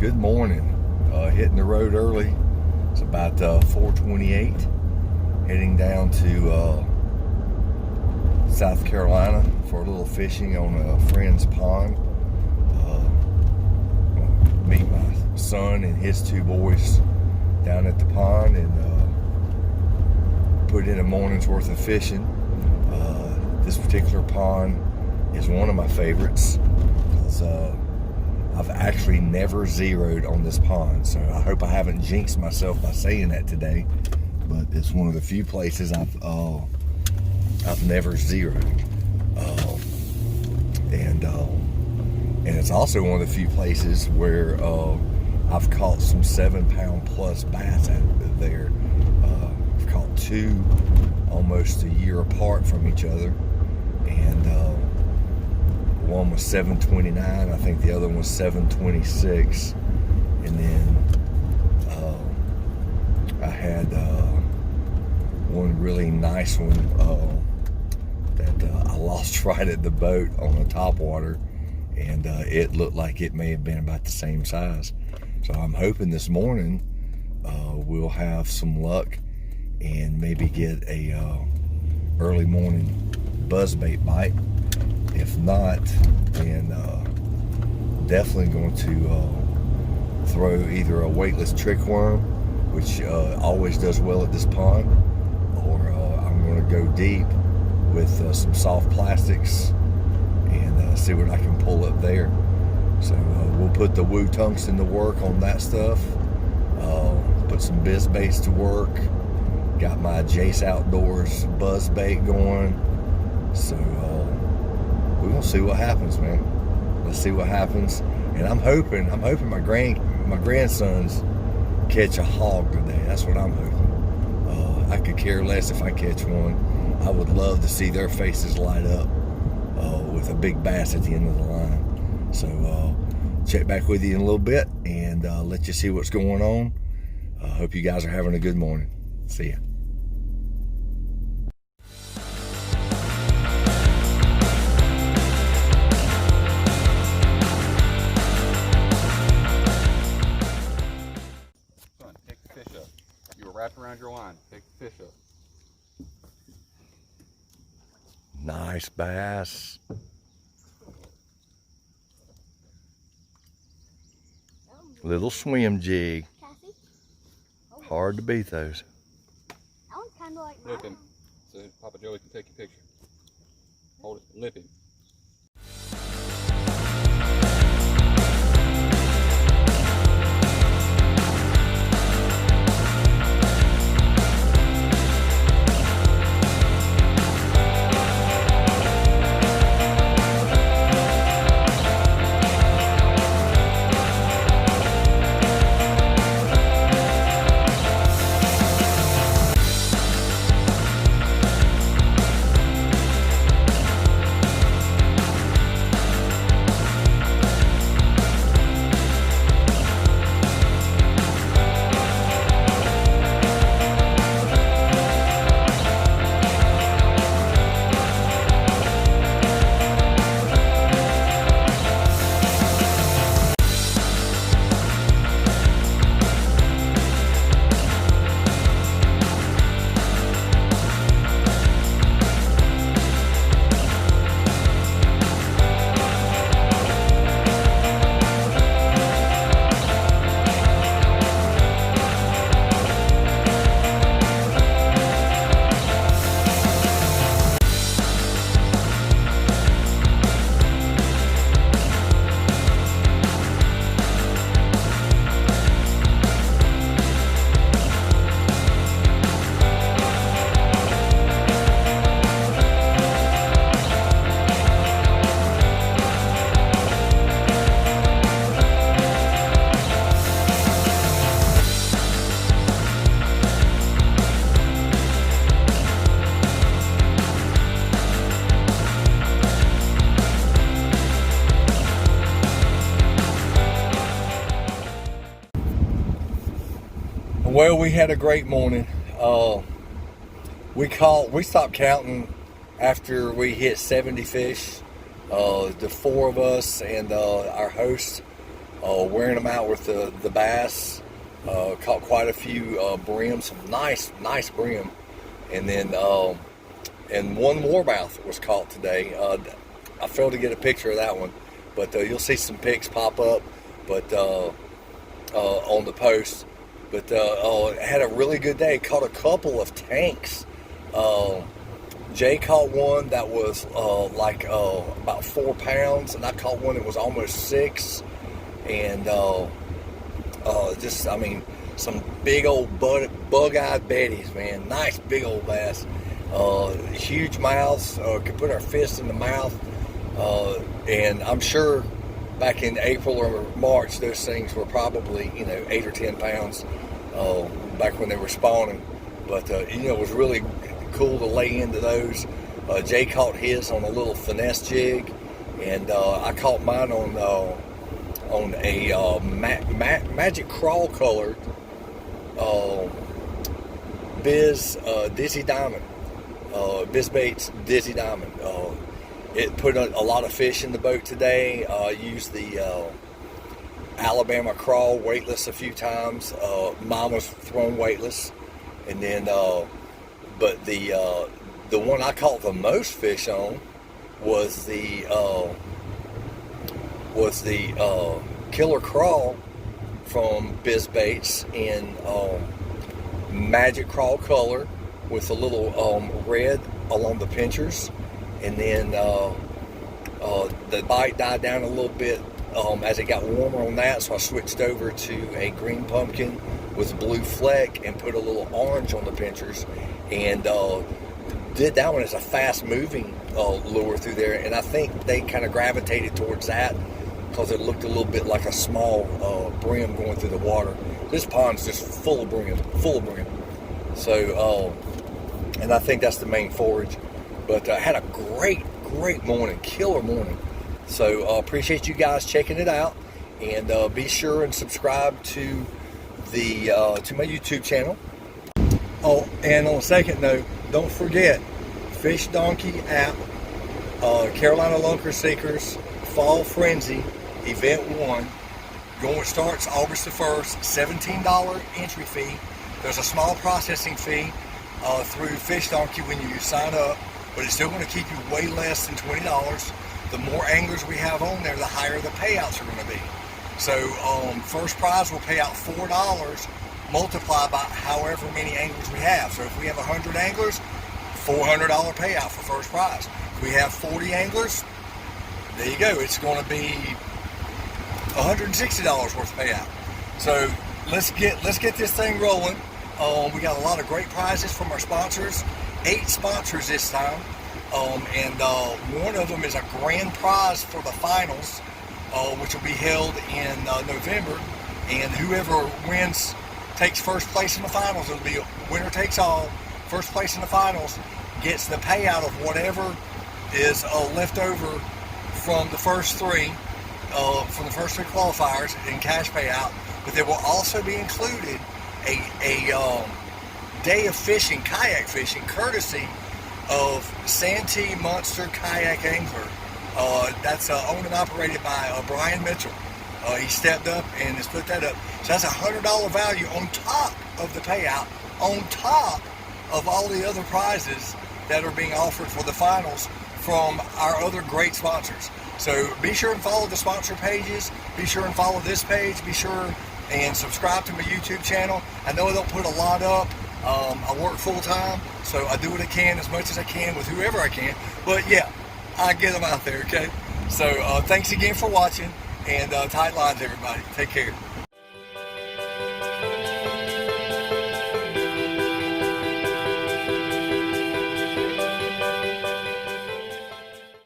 Good morning. Hitting the road early. It's about 4:28. Heading down to South Carolina for a little fishing on a friend's pond. Meet my son and his two boys down at the pond and put in a morning's worth of fishing. This particular pond is one of my favorites because I've actually never zeroed on this pond, so I hope I haven't jinxed myself by saying that today, but it's one of the few places I've never zeroed, and it's also one of the few places where I've caught some 7-pound plus bass out there. I've caught two almost a year apart from each other, and one was 729, I think the other one was 726, and then I had one really nice one that I lost right at the boat on the topwater, and it looked like it may have been about the same size. So I'm hoping this morning we'll have some luck and maybe get a early morning buzzbait bite. If not, then definitely going to throw either a weightless trick worm, which always does well at this pond, or I'm going to go deep with some soft plastics and see what I can pull up there. So we'll put the Woo Tungsten to work on that stuff, put some biz baits to work, got my Jace Outdoors buzz bait going, so we're gonna see what happens, man. Let's see what happens. And I'm hoping my grandsons catch a hog today. That's what I'm hoping. I could care less if I catch one. I would love to see their faces light up with a big bass at the end of the line. So check back with you in a little bit and let you see what's going on. Hope you guys are having a good morning. See ya. Wrapped around your line. Pick the fish up. Nice bass. Little swim jig. Hard to beat those. That one's kind of like Lip him so Papa Joey can take your picture. Hold it. Lip him. Well, we had a great morning. We stopped counting after we hit 70 fish. The four of us and our host wearing them out with the bass. Caught quite a few brim, some nice brim, and then and one warmouth was caught today. I failed to get a picture of that one, but you'll see some pics pop up, but on the post. But had a really good day. Caught a couple of tanks. Jay caught one that was about 4 pounds, and I caught one that was almost 6. And some big old bug-eyed betties, man. Nice big old bass. Huge mouths. Could put our fist in the mouth. And I'm sure back in April or March, those things were probably 8 or 10 pounds. Back when they were spawning. But it was really cool to lay into those. Jay caught his on a little finesse jig, and I caught mine on a magic crawl colored Dizzy Diamond, Biz Baits Dizzy Diamond. It put a lot of fish in the boat today. Used the Alabama crawl weightless a few times. Mine was thrown weightless, and then but the one I caught the most fish on was the killer crawl from Biz Baits in magic crawl color with a little red along the pinchers, and then the bite died down a little bit as it got warmer on that, so I switched over to a green pumpkin with a blue fleck and put a little orange on the pinchers, and did that one as a fast moving lure through there, and I think they kind of gravitated towards that because it looked a little bit like a small brim going through the water. This pond's just full of brim. So and I think that's the main forage. But I had a great morning, killer morning. So appreciate you guys checking it out, and be sure and subscribe to the to my YouTube channel. Oh, and on a second note, don't forget Fish Donkey app, Carolina Lunker Seekers Fall Frenzy Event 1. Starts August the 1st. $17 entry fee. There's a small processing fee through Fish Donkey when you sign up, but it's still going to keep you way less than $20. The more anglers we have on there, the higher the payouts are going to be. So first prize will pay out $4, multiplied by however many anglers we have. So if we have 100 anglers, $400 payout for first prize. If we have 40 anglers, there you go. It's going to be $160 worth of payout. So let's get this thing rolling. We got a lot of great prizes from our sponsors. 8 sponsors this time. And one of them is a grand prize for the finals, which will be held in November. And whoever wins, takes first place in the finals. It'll be winner takes all. First place in the finals gets the payout of whatever is left over from the first 3, from the first 3 qualifiers in cash payout. But there will also be included a day of fishing, kayak fishing, courtesy of Santee Monster Kayak Angler. That's owned and operated by Brian Mitchell. He stepped up and has put that up. So that's $100 value on top of the payout, on top of all the other prizes that are being offered for the finals from our other great sponsors. So be sure and follow the sponsor pages. Be sure and follow this page. Be sure and subscribe to my YouTube channel. I know I don't put a lot up. I work full time, so I do what I can, as much as I can, with whoever I can. But yeah, I get them out there, okay? So thanks again for watching, and tight lines, everybody. Take care.